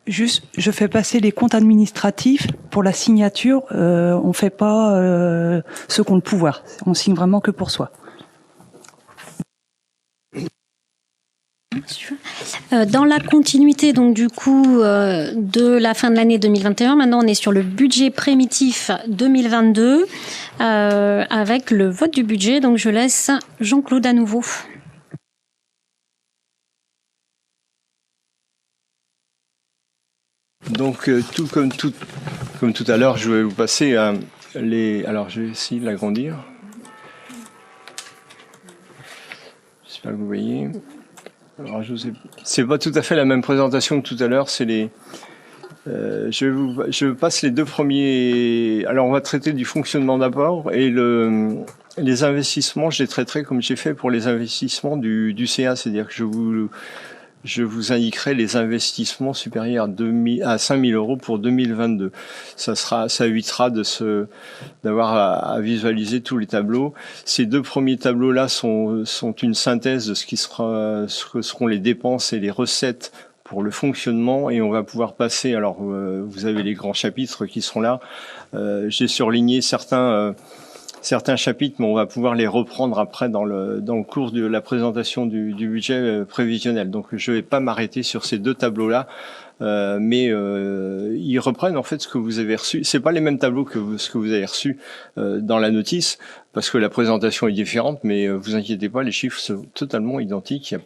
Juste, je fais passer les comptes administratifs pour la signature. On fait pas ce qu'on le pouvoir. On signe vraiment que pour soi. Dans la continuité donc du coup de la fin de l'année 2021, maintenant on est sur le budget primitif 2022 avec le vote du budget. Donc je laisse Jean-Claude à nouveau. Donc tout comme tout à l'heure, je vais vous passer les. Alors je vais essayer de l'agrandir. J'espère que vous voyez. Alors c'est pas tout à fait la même présentation que tout à l'heure. C'est les. Je passe les deux premiers. Alors on va traiter du fonctionnement d'abord et les investissements. Je les traiterai comme j'ai fait pour les investissements du CA, c'est-à-dire que je vous indiquerai les investissements supérieurs à 5 000 euros pour 2022. Ça évitera d'avoir à visualiser tous les tableaux. Ces deux premiers tableaux-là sont une synthèse de ce que seront les dépenses et les recettes pour le fonctionnement, et on va pouvoir passer. Alors, vous avez les grands chapitres qui sont là. J'ai surligné certains chapitres, mais on va pouvoir les reprendre après dans le cours de la présentation du budget prévisionnel. Donc je ne vais pas m'arrêter sur ces deux tableaux-là, mais ils reprennent en fait ce que vous avez reçu. C'est pas les mêmes tableaux que ce que vous avez reçu dans la notice, parce que la présentation est différente, mais vous inquiétez pas, les chiffres sont totalement identiques. Il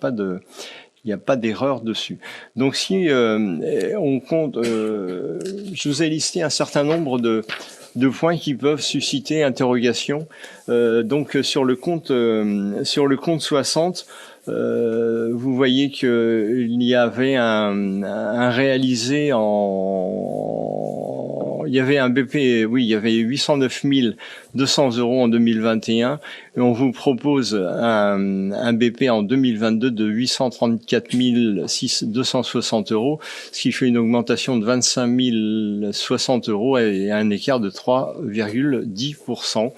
n'y a pas d'erreur dessus. Donc si on compte, je vous ai listé un certain nombre de points qui peuvent susciter interrogation. Donc sur le compte 60, vous voyez qu'il y avait un réalisé il y avait un BP, oui, il y avait 809 200 euros en 2021, et on vous propose un BP en 2022 de 834 260 euros, ce qui fait une augmentation de 25 060 euros et un écart de 3,10%.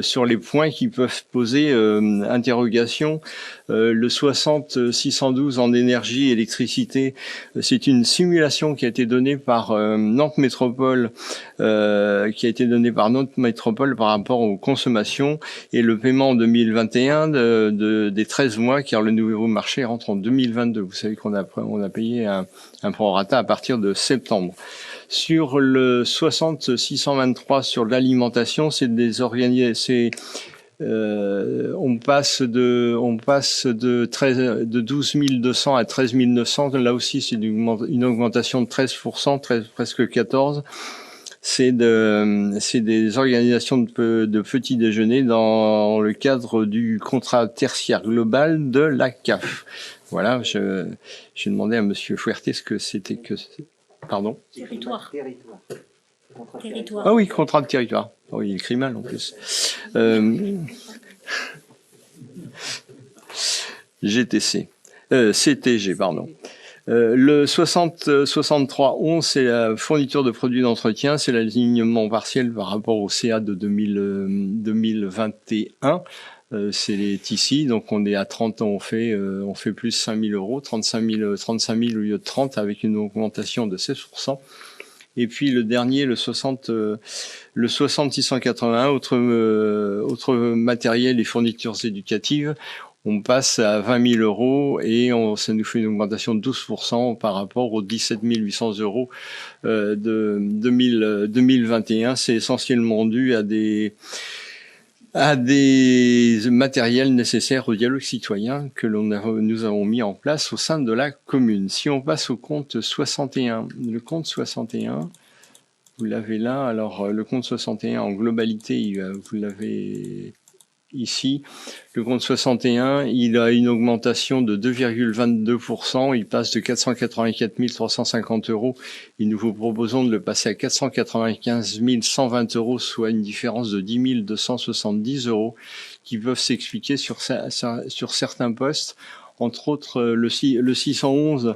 Sur les points qui peuvent poser interrogation, le 60-612 en énergie, électricité, c'est une simulation qui a été donnée par Nantes Métropole, par rapport aux consommations, et le paiement en 2021 des 13 mois, car le nouveau marché rentre en 2022. Vous savez qu'on a payé un prorata à partir de septembre. Sur le 60-623 sur l'alimentation, on passe de 12 200 à 13 900. Là aussi, c'est une augmentation de 13%, presque 14%. C'est des organisations de petits déjeuners dans le cadre du contrat tertiaire global de la CAF. Voilà, j'ai demandé à Monsieur Fouerté ce que c'était que... Pardon ? Territoire. Ah oui, contrat de territoire. Oh, il écrit mal en plus. GTC. CTG, pardon. Le 60-63-11, c'est la fourniture de produits d'entretien, c'est l'alignement partiel par rapport au CA de 2021. C'est ici, donc on est à 30 ans, on fait plus 5 000 euros, 35 000 au lieu de 30, avec une augmentation de 16%. Et puis le dernier, le 60-681, autre matériel et fournitures éducatives, on passe à 20 000 euros et ça nous fait une augmentation de 12% par rapport aux 17 800 euros de 2021. C'est essentiellement dû à des matériels nécessaires au dialogue citoyen que nous avons mis en place au sein de la commune. Si on passe au compte 61, le compte 61, vous l'avez là. Alors le compte 61 en globalité, vous l'avez ici. Le compte 61, il a une augmentation de 2,22%. Il passe de 484 350 euros. Et nous vous proposons de le passer à 495 120 euros, soit une différence de 10 270 euros qui peuvent s'expliquer sur certains postes. Entre autres, le 611,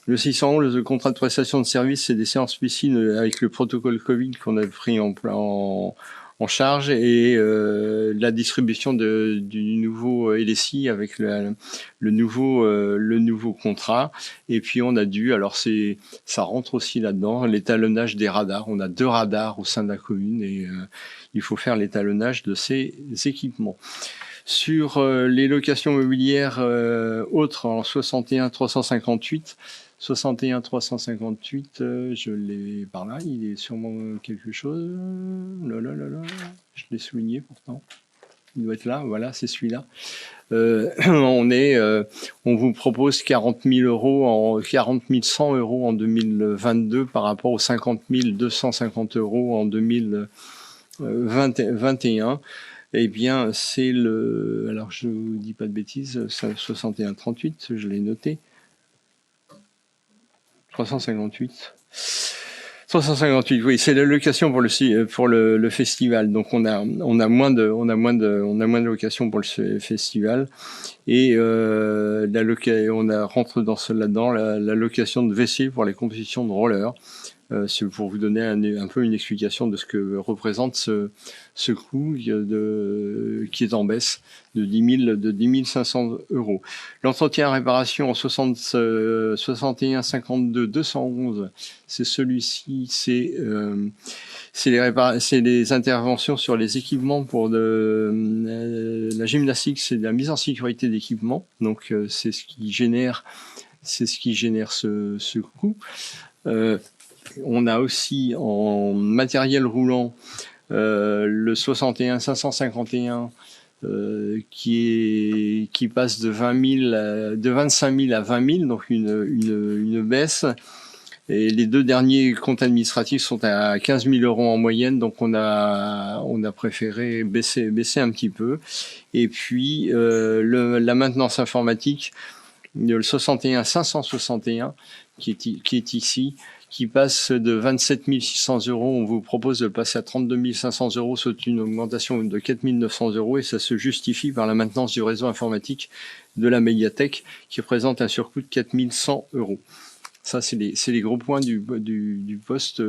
le contrat de prestation de service, c'est des séances piscine avec le protocole Covid qu'on a pris en en charge et la distribution du nouveau LSI avec le nouveau contrat. Et puis on a dû, alors ça rentre aussi là-dedans, l'étalonnage des radars. On a 2 radars au sein de la commune et il faut faire l'étalonnage de ces équipements. Sur les locations mobilières autres en 61 358, je l'ai par là, il est sûrement quelque chose. Là, je l'ai souligné pourtant. Il doit être là, voilà, c'est celui-là. On vous propose 40 100 euros en 2022 par rapport aux 50 250 euros en 2021. Eh bien, c'est alors je vous dis pas de bêtises, 61,38, je l'ai noté. 358, oui, c'est l'allocation pour le festival. Donc on a moins de locations pour le festival et on rentre là-dedans la location de WC pour les compétitions de roller. C'est pour vous donner un peu une explication de ce que représente ce coût qui est en baisse de 10 500 euros. L'entretien réparation en 61 52 211, c'est celui-ci, c'est les interventions sur les équipements pour la gymnastique, c'est de la mise en sécurité d'équipements. Donc c'est ce qui génère ce coût. On a aussi en matériel roulant le 61 551 qui passe de 25 000 à 20 000, donc une baisse. Et les 2 derniers comptes administratifs sont à 15 000 euros en moyenne, donc on a préféré baisser un petit peu. Et puis la maintenance informatique, le 61 561 qui est ici, qui passe de 27 600 euros. On vous propose de passer à 32 500 euros, c'est une augmentation de 4 900 euros et ça se justifie par la maintenance du réseau informatique de la médiathèque qui représente un surcoût de 4 100 euros. Ça, c'est les gros points du poste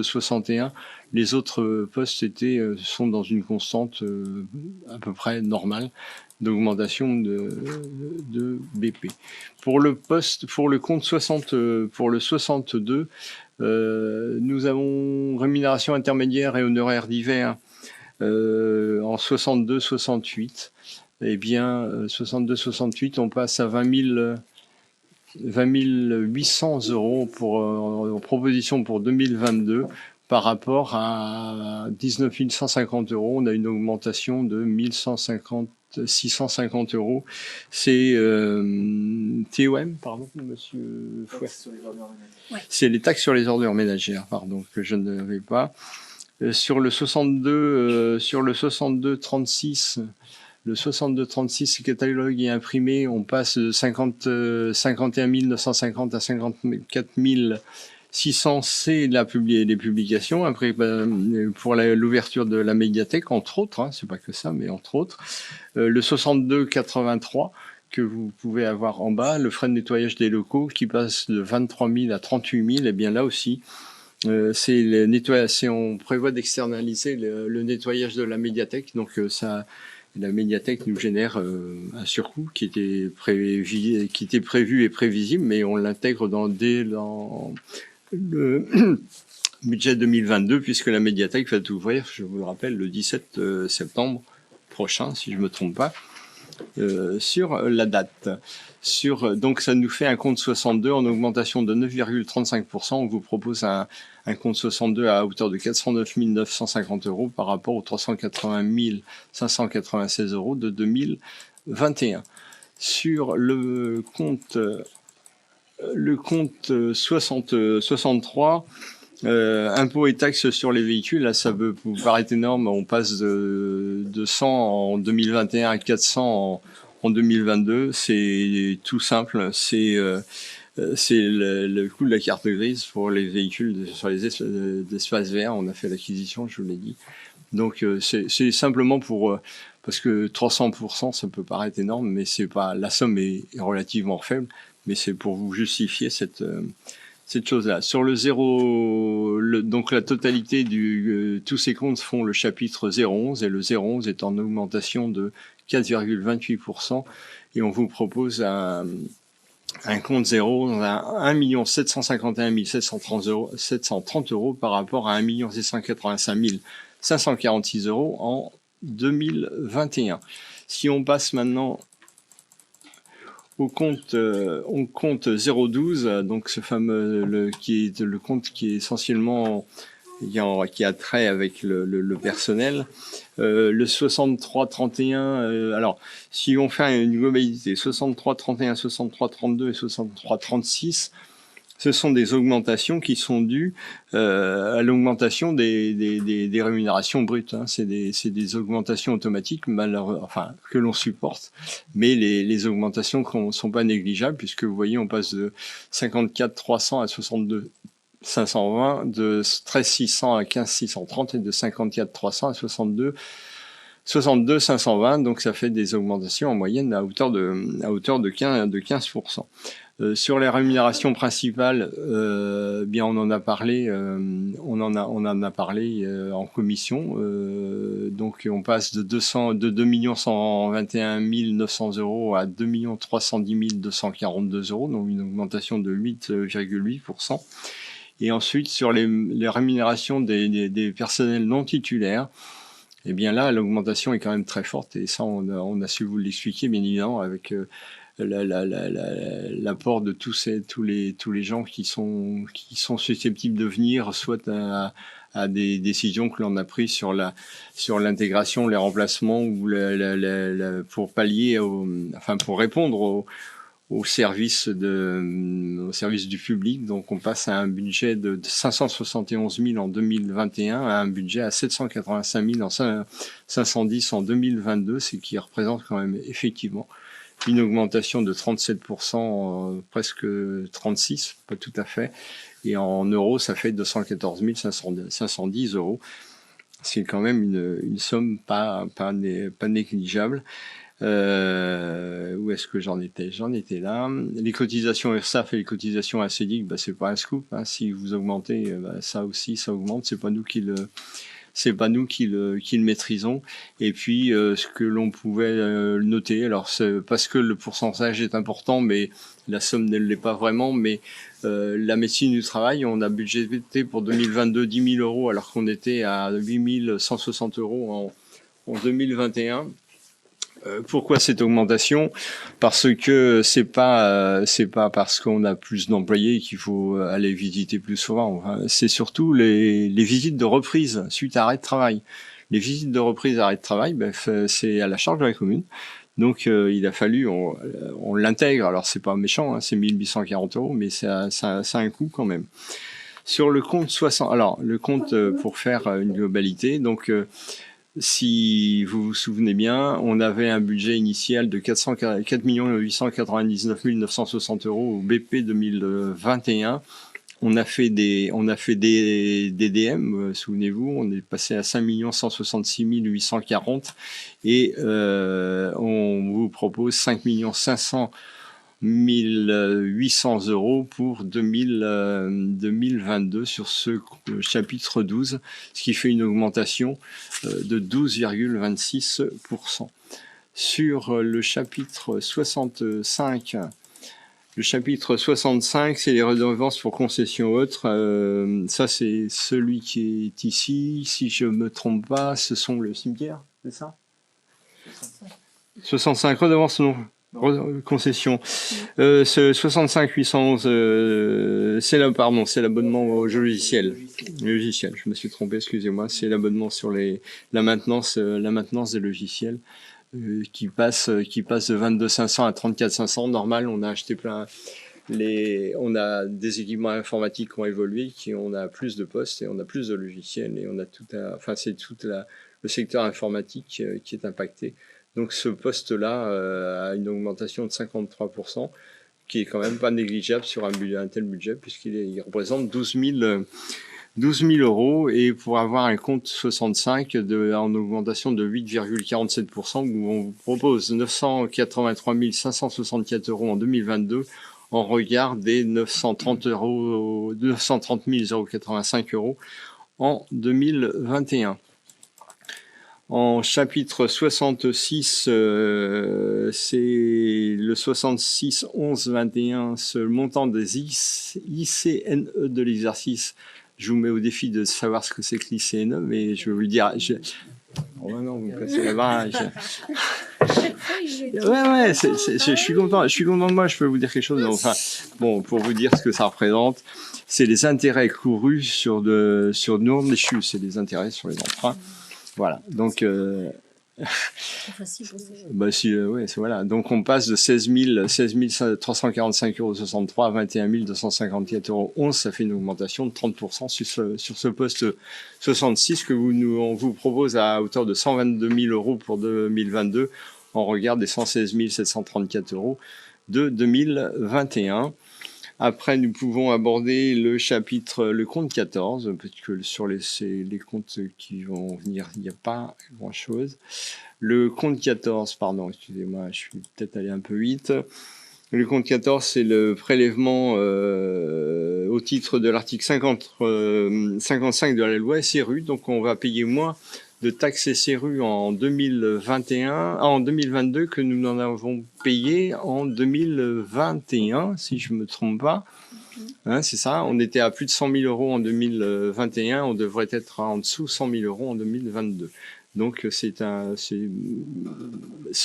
61. Les autres postes sont dans une constante à peu près normale d'augmentation de BP. Pour le compte 62, nous avons rémunération intermédiaire et honoraires divers en 62-68. Eh bien, 62-68, on passe à 20 800 euros en proposition pour 2022 par rapport à 19 150 euros. On a une augmentation de 650 euros. C'est TOM, pardon, monsieur Fouet. Ouais. C'est les taxes sur les ordures ménagères, pardon, que je ne vais pas. Sur le 62-36, le 62-36 catalogue est imprimé, on passe de 51 950 à 54 600, c'est les publications. Après, pour l'ouverture de la médiathèque, entre autres, hein, c'est pas que ça, mais entre autres, le 62-83 que vous pouvez avoir en bas, le frais de nettoyage des locaux qui passe de 23 000 à 38 000, et bien là aussi, on prévoit d'externaliser le nettoyage de la médiathèque, donc la médiathèque nous génère un surcoût qui était prévu et prévisible, mais on l'intègre dès le budget 2022, puisque la médiathèque va ouvrir, je vous le rappelle, le 17 septembre prochain, si je ne me trompe pas, sur la date. Donc ça nous fait un compte 62 en augmentation de 9,35%. On vous propose un compte 62 à hauteur de 409 950 euros par rapport aux 380 596 euros de 2021. Sur le compte 63, impôts et taxes sur les véhicules, là ça peut vous paraître énorme, on passe de 100 en 2021 à 400 en 2022, c'est tout simple, c'est le coût de la carte grise pour les véhicules sur les espaces verts, on a fait l'acquisition, je vous l'ai dit. Donc c'est simplement parce que 300% ça peut paraître énorme, mais c'est pas, la somme est relativement faible, mais c'est pour vous justifier cette cette chose-là. Sur le donc la totalité tous ces comptes font le chapitre 011 et le 011 est en augmentation de 4,28% et on vous propose un compte 0 à 1 751 730 euros par rapport à 1 685 546 euros en 2021. Si on passe maintenant au compte 012, donc ce fameux qui est le compte qui est essentiellement qui a trait avec le personnel, le 63-31. Alors, si on fait une globalité 63-31, 63-32 et 63-36, ce sont des augmentations qui sont dues à l'augmentation des rémunérations brutes. Hein. C'est des augmentations automatiques, que l'on supporte, mais les augmentations ne sont pas négligeables, puisque vous voyez, on passe de 54 300 à 62 520, de 13 600 à 15 630 et de 54 300 à 62 520. Donc ça fait des augmentations en moyenne à hauteur de 15%. Sur les rémunérations principales, bien on en a parlé, en commission. Donc on passe de 2 121 900 euros à 2 310 242 euros, donc une augmentation de 8,8%. Et ensuite sur les rémunérations des personnels non titulaires, eh bien là l'augmentation est quand même très forte et ça on a su vous l'expliquer bien évidemment avec l'apport de tous les gens qui sont susceptibles de venir soit à des décisions que l'on a prises sur l'intégration, les remplacements ou pour pallier pour répondre au service du public. Donc on passe à un budget de 571 000 en 2021 à un budget à 785 510 en 2022, ce qui représente quand même effectivement une augmentation de 37%, presque 36%, pas tout à fait. Et en euros, ça fait 214 510 euros. C'est quand même une somme pas négligeable. Où est-ce que j'en étais là. Les cotisations URSSAF et les cotisations ACDIC, c'est pas un scoop. Hein. Si vous augmentez, ça aussi, ça augmente. C'est pas nous qui le maîtrisons. Et puis ce que l'on pouvait noter, alors c'est parce que le pourcentage est important, mais la somme ne l'est pas vraiment, mais la médecine du travail, on a budgété pour 2022 10 000 euros alors qu'on était à 8 160 euros en 2021. Pourquoi cette augmentation? Parce que c'est pas parce qu'on a plus d'employés qu'il faut aller visiter plus souvent. Enfin, c'est surtout les visites de reprise suite à arrêt de travail. Les visites de reprise arrêt de travail, c'est à la charge de la commune. Donc il a fallu on l'intègre. Alors c'est pas méchant, hein, c'est 1840 euros, mais ça a un coût quand même. Sur le compte 60, alors le compte pour faire une globalité, donc si vous vous souvenez bien, on avait un budget initial de 4 899 960 euros au BP 2021. On a fait des DM, souvenez-vous, on est passé à 5 166 840 et on vous propose 5 500 800 euros pour 2022 sur ce chapitre 12, ce qui fait une augmentation de 12,26%. Sur le chapitre 65, c'est les redevances pour concessions autres. Ça, c'est celui qui est ici. Si je me trompe pas, ce sont le cimetière, c'est ça ? 65 redevances non. Concession. Ce 65 811, c'est l'abonnement au logiciel. Je me suis trompé, excusez-moi. C'est l'abonnement sur la maintenance des logiciels qui passe de 22 500 à 34 500. Normal, on a acheté on a des équipements informatiques qui ont évolué, on a plus de postes et on a plus de logiciels et on a c'est tout le secteur informatique qui est impacté. Donc ce poste-là a une augmentation de 53%, qui est quand même pas négligeable sur un tel budget, puisqu'il représente 12 000 euros. Et pour avoir un compte 65 en augmentation de 8,47%, où on vous propose 983 564 euros en 2022, en regard des 930 085 euros en 2021. En chapitre 66, c'est le 66 11 21, ce montant des ICNE de l'exercice. Je vous mets au défi de savoir ce que c'est que l'ICNE, mais je vais vous le dire. Oh non, vous me cassez la barre. Ouais, je suis content de moi, je peux vous dire quelque chose. Enfin, bon, pour vous dire ce que ça représente, c'est les intérêts courus sur non déchus, c'est les intérêts sur les emprunts. Voilà, donc bah si, ouais, c'est voilà. Donc on passe de 16 345,63 € à 21 254,11 €. Ça fait une augmentation de 30% sur ce poste 66 que on vous propose à hauteur de 122 000 € pour 2022 en regard des 116 734 € de 2021. Après, nous pouvons aborder le compte 14, parce que sur les comptes qui vont venir, il n'y a pas grand-chose. Le compte 14, pardon, excusez-moi, je suis peut-être allé un peu vite. Le compte 14, c'est le prélèvement au titre de l'article 55 de la loi SRU. Donc, on va payer moins de taxes SRU en 2022 que nous n'en avons payé en 2021, si je me trompe pas. Hein, c'est ça. On était à plus de 100 000 € en 2021. On devrait être en dessous 100 000 € en 2022. Donc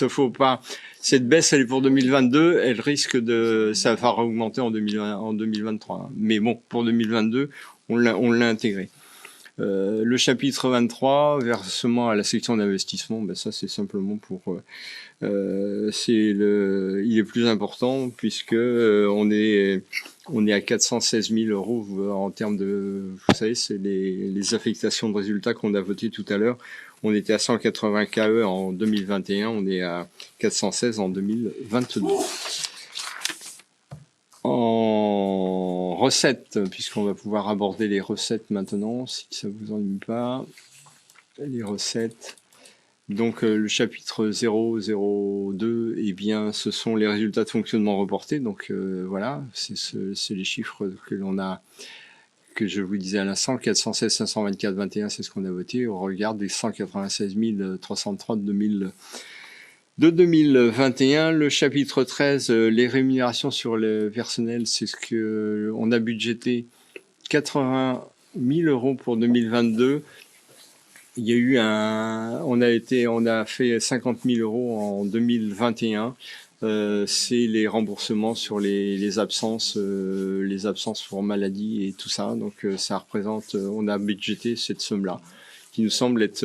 faut pas. Cette baisse, elle est pour 2022. Elle risque ça va augmenter en 2023. Mais bon, pour 2022, on l'a intégré. Le chapitre 23, versement à la section d'investissement, ben ça c'est simplement pour il est plus important puisque on est à 416 000 € en termes de, vous savez, c'est les affectations de résultats qu'on a votées tout à l'heure. On était à 180 KE en 2021, on est à 416 en 2022. En recettes, puisqu'on va pouvoir aborder les recettes maintenant, si ça vous ennuie pas. Les recettes. Donc le chapitre 002, eh bien, ce sont les résultats de fonctionnement reportés. Donc voilà, c'est les chiffres que l'on a, que je vous disais à l'instant, 416 524 21, c'est ce qu'on a voté au regard des 196 303 de 2021. Le chapitre 13, les rémunérations sur le personnel, c'est ce que on a budgété 80 000 € pour 2022. Il y a eu on a fait 50 000 € en 2021. C'est les remboursements sur les absences pour maladie et tout ça. Donc ça représente, on a budgété cette somme-là, qui nous semble être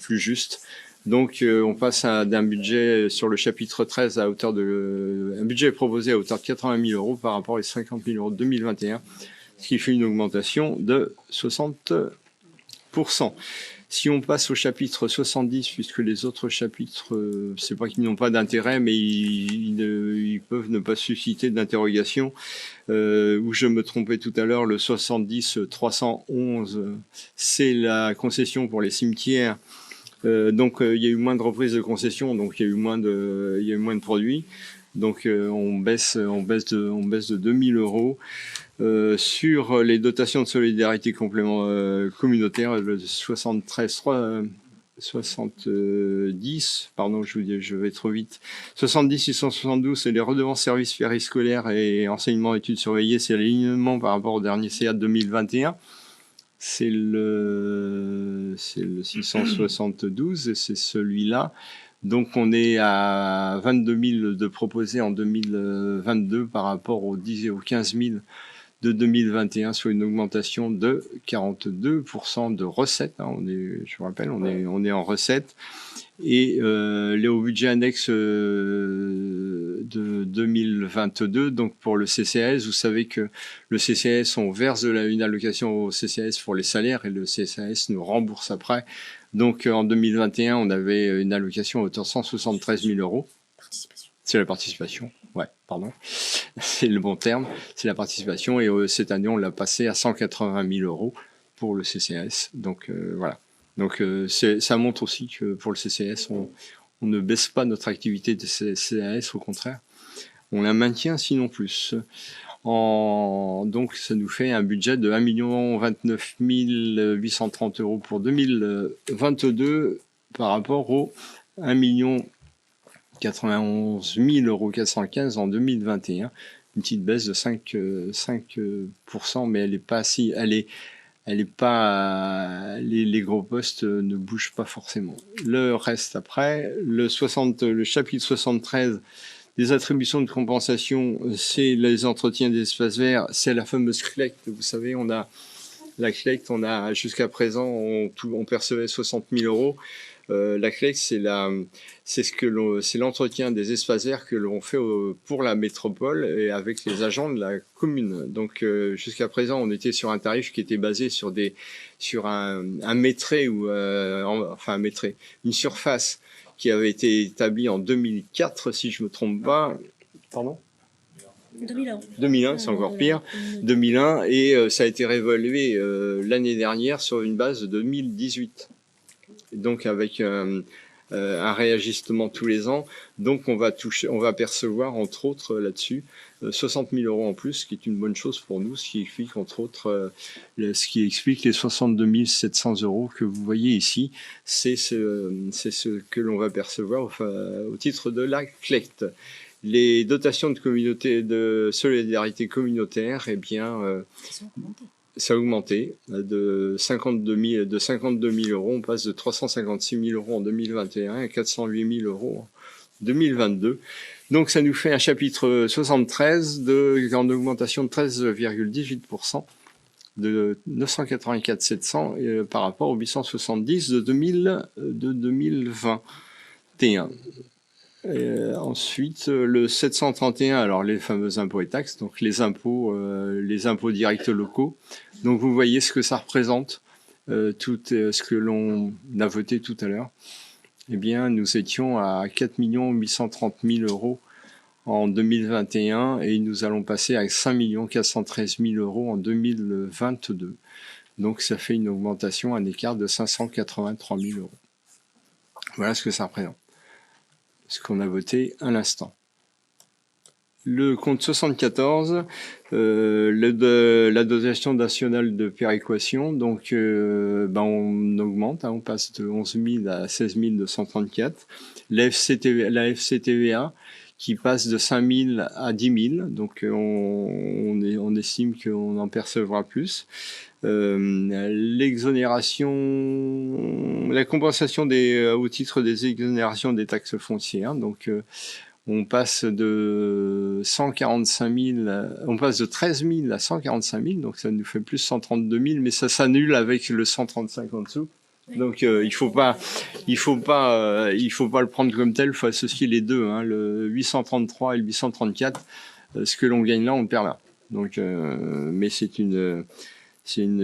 plus juste. Donc on passe d'un budget sur le chapitre 13 à hauteur de un budget proposé à hauteur de 80 000 € par rapport aux 50 000 € de 2021, ce qui fait une augmentation de 60%. Si on passe au chapitre 70, puisque les autres chapitres, c'est pas qu'ils n'ont pas d'intérêt, mais ils peuvent ne pas susciter d'interrogation. Où je me trompais tout à l'heure, le 70-311, c'est la concession pour les cimetières. Donc il y a eu moins de reprises de concession, donc il y a eu moins de produits. Donc on baisse de 2 000 €. Sur les dotations de solidarité communautaire, le 70, pardon, je vais trop vite. 70 672, c'est les redevances services périscolaires et enseignement études surveillées, c'est l'alignement par rapport au dernier CA de 2021. C'est le 672 et c'est celui-là. Donc on est à 22 000 de proposés en 2022 par rapport aux 15 000 de 2021, sur une augmentation de 42% de recettes. Hein, je vous rappelle, on est en recettes. Et au budget annexe de 2022, donc pour le CCAS, vous savez que le CCAS, on verse une allocation au CCAS pour les salaires et le CCAS nous rembourse après. Donc en 2021, on avait une allocation à hauteur de 173 000 €. C'est la participation, ouais, pardon, c'est le bon terme, c'est la participation. Et cette année, on l'a passé à 180 000 € pour le CCAS. Donc voilà. Donc ça montre aussi que pour le CCAS, on ne baisse pas notre activité de CCAS, au contraire. on la maintient sinon plus. Donc ça nous fait un budget de 1 029 830 € pour 2022 par rapport aux 1 091 415 € en 2021. Une petite baisse de 5%, mais elle est pas si, elle est pas, les gros postes ne bougent pas forcément. Le reste après, le chapitre 73 des attributions de compensation, c'est les entretiens des espaces verts, c'est la fameuse CLECT. Vous savez, on a la CLECT, jusqu'à présent, on percevait 60 000 €. La CLECT, c'est l'entretien des espaces verts que l'on fait pour la métropole et avec les agents de la commune. Donc, jusqu'à présent, on était sur un tarif qui était basé sur un métré une surface qui avait été établie en 2004, si je me trompe pas. Pardon ? 2001, c'est encore pire. 2001, et ça a été réévalué l'année dernière sur une base de 2018. Donc avec un réajustement tous les ans. Donc on va percevoir entre autres là-dessus 60 000 € en plus, ce qui est une bonne chose pour nous, ce qui explique entre autres les 62 700 € que vous voyez ici. C'est ce que l'on va percevoir au titre de la CLECT. Les dotations de solidarité communautaire, eh bien, ça a augmenté de 52 000 €. On passe de 356 000 € en 2021 à 408 000 € en 2022. Donc ça nous fait un chapitre 73 en augmentation de 13,18%, de 984 700 par rapport aux 870 de 2021. Ensuite, le 731, alors les fameux impôts et taxes, donc les impôts directs locaux. Donc vous voyez ce que ça représente, tout ce que l'on a voté tout à l'heure. Eh bien, nous étions à 4 830 000 € en 2021 et nous allons passer à 5 413 000 € en 2022. Donc ça fait une augmentation, un écart de 583 000 €. Voilà ce que ça représente. Ce qu'on a voté à l'instant. Le compte 74, la dotation nationale de péréquation, donc on augmente, on passe de 11 000 à 16 234. La FCTVA qui passe de 5 000 à 10 000, donc on estime qu'on en percevra plus. L'exonération, la compensation au titre des exonérations des taxes foncières, donc on passe de 13 000 à 145 000, donc ça nous fait plus 132 000, mais ça s'annule avec le 135 en dessous. Donc il faut pas le prendre comme tel, il faut associer les deux, hein, le 833 et le 834. Ce que l'on gagne là, on le perd là. Donc mais c'est une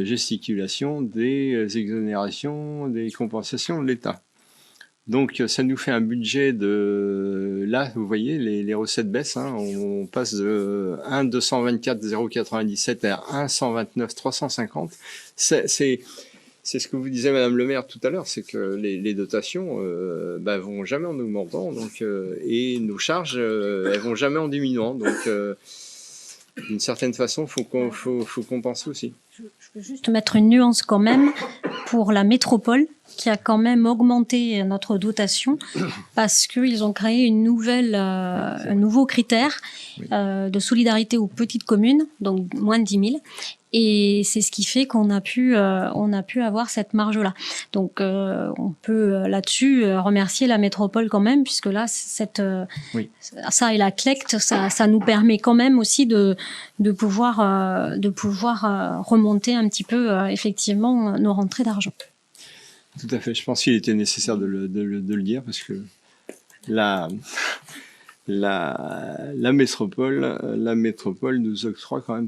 gesticulation des exonérations, des compensations de l'État. Donc ça nous fait un budget de... Là, vous voyez, les recettes baissent. Hein, on passe de 1 224 097 à 1 129 350. C'est ce que vous disiez, Madame le maire, tout à l'heure, c'est que les dotations vont jamais en augmentant, donc, et nos charges, elles vont jamais en diminuant. Donc, d'une certaine façon, faut compenser aussi. Je veux juste mettre une nuance quand même pour la métropole, qui a quand même augmenté notre dotation parce qu'ils ont créé un nouveau critère de solidarité aux petites communes, donc moins de 10 000. Et c'est ce qui fait qu'on a pu avoir cette marge-là. Donc, on peut là-dessus remercier la métropole quand même, puisque là, ça et la CLECT, ça nous permet quand même aussi de pouvoir remonter un petit peu effectivement nos rentrées d'argent. Tout à fait. Je pense qu'il était nécessaire de le dire parce que la métropole nous octroie quand même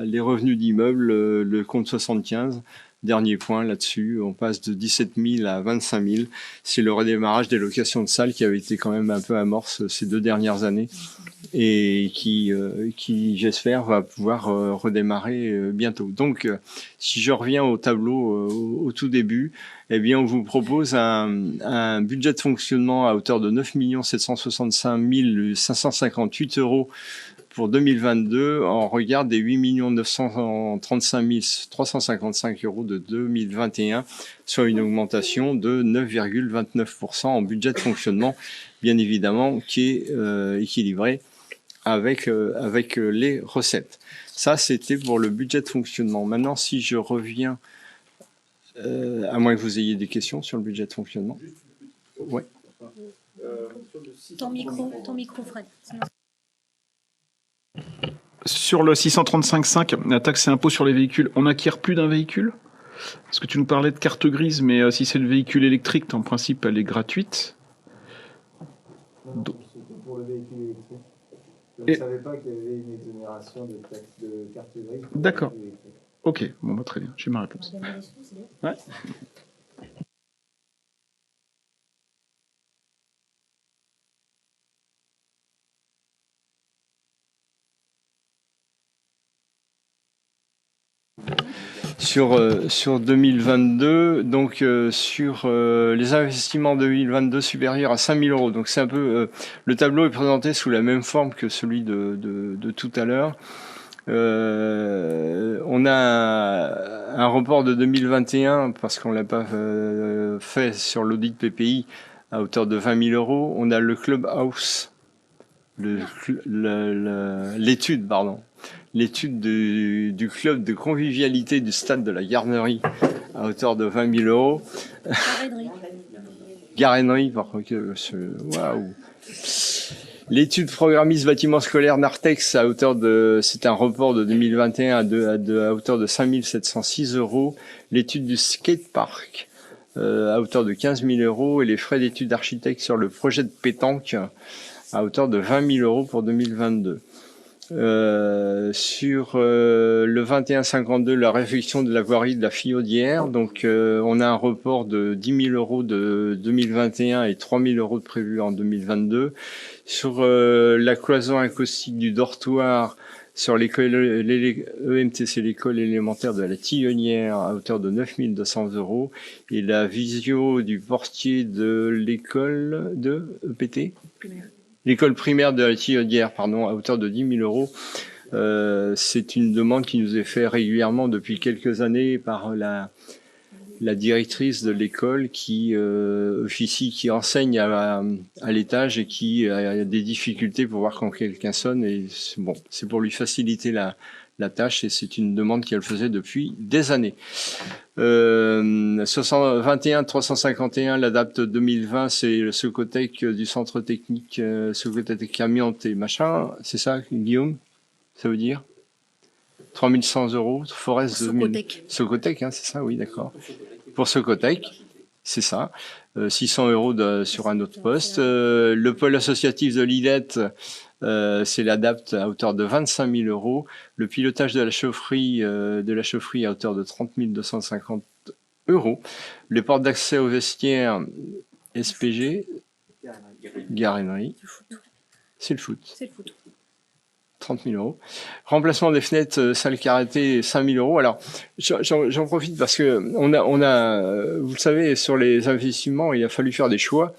les revenus d'immeubles, le compte 75. Dernier point là-dessus, on passe de 17 000 à 25 000. C'est le redémarrage des locations de salles qui avait été quand même un peu amorce ces 2 dernières années. et qui j'espère va pouvoir redémarrer bientôt. Donc si je reviens au tableau au tout début, eh bien on vous propose un budget de fonctionnement à hauteur de 9 765 558 euros pour 2022 en regard des 8 935 355 euros de 2021, soit une augmentation de 9,29% en budget de fonctionnement, bien évidemment, qui est équilibré avec les recettes. Ça, c'était pour le budget de fonctionnement. Maintenant, si je reviens, à moins que vous ayez des questions sur le budget de fonctionnement. Ouais. Ton micro, Fred. Sur le 635.5, la taxe et impôt sur les véhicules, on n'acquiert plus d'un véhicule? Parce que tu nous parlais de carte grise, mais si c'est le véhicule électrique, en principe, elle est gratuite. Non, c'était pour le véhicule électrique. Je ne savais pas qu'il y avait une exonération de taxe de carte grise. D'accord. Ok, bon, bah, très bien, j'ai ma réponse. Ouais. Sur 2022, donc sur les investissements 2022 supérieurs à 5 000 euros. Donc c'est un peu le tableau est présenté sous la même forme que celui de tout à l'heure. On a un report de 2021 parce qu'on l'a pas fait sur l'audit PPI à hauteur de 20 000 euros. On a le Clubhouse, l'étude, pardon. L'étude du club de convivialité du stade de la Garnerie à hauteur de 20 000 euros. Garnerie, par contre, waouh. L'étude programmiste bâtiment scolaire Nartex à hauteur de, c'est un report de 2021 à hauteur de 5 706 euros. L'étude du skatepark à hauteur de 15 000 euros et les frais d'études d'architecte sur le projet de pétanque à hauteur de 20 000 euros pour 2022. Sur le 2152, la réfection de la voirie de la Fillaudière. Donc, on a un report de 10 000 euros de 2021 et 3 000 euros de prévu en 2022. Sur la cloison acoustique du dortoir, sur l'école EMTC, l'école élémentaire de la Tillonnière, à hauteur de 9 200 euros. Et la visio du portier de l'école de EPT l'école primaire de la Tillonnière, pardon, à hauteur de 10 000 euros. C'est une demande qui nous est faite régulièrement depuis quelques années par la directrice de l'école qui officie, qui enseigne à l'étage et qui a des difficultés pour voir quand quelqu'un sonne. Et bon, c'est pour lui faciliter la tâche et c'est une demande qu'elle faisait depuis des années. 21 351, l'adapte 2020, c'est le Secotec du centre technique, Secotec amiante et machin. C'est ça, Guillaume? Ça veut dire 3100 euros. Forest 2000. Secotec, hein, c'est ça, oui, d'accord. Pour Secotec, c'est ça. 600 euros sur un autre poste. Le pôle associatif de Lillette, c'est l'adapte à hauteur de 25 000 euros. Le pilotage de la chaufferie à hauteur de 30 250 euros. Les portes d'accès aux vestiaires SPG, Garnerie. C'est le foot. 30 000 euros. Remplacement des fenêtres salle karaté, 5 000 euros. Alors, j'en profite parce que on a, vous le savez, sur les investissements, il a fallu faire des choix.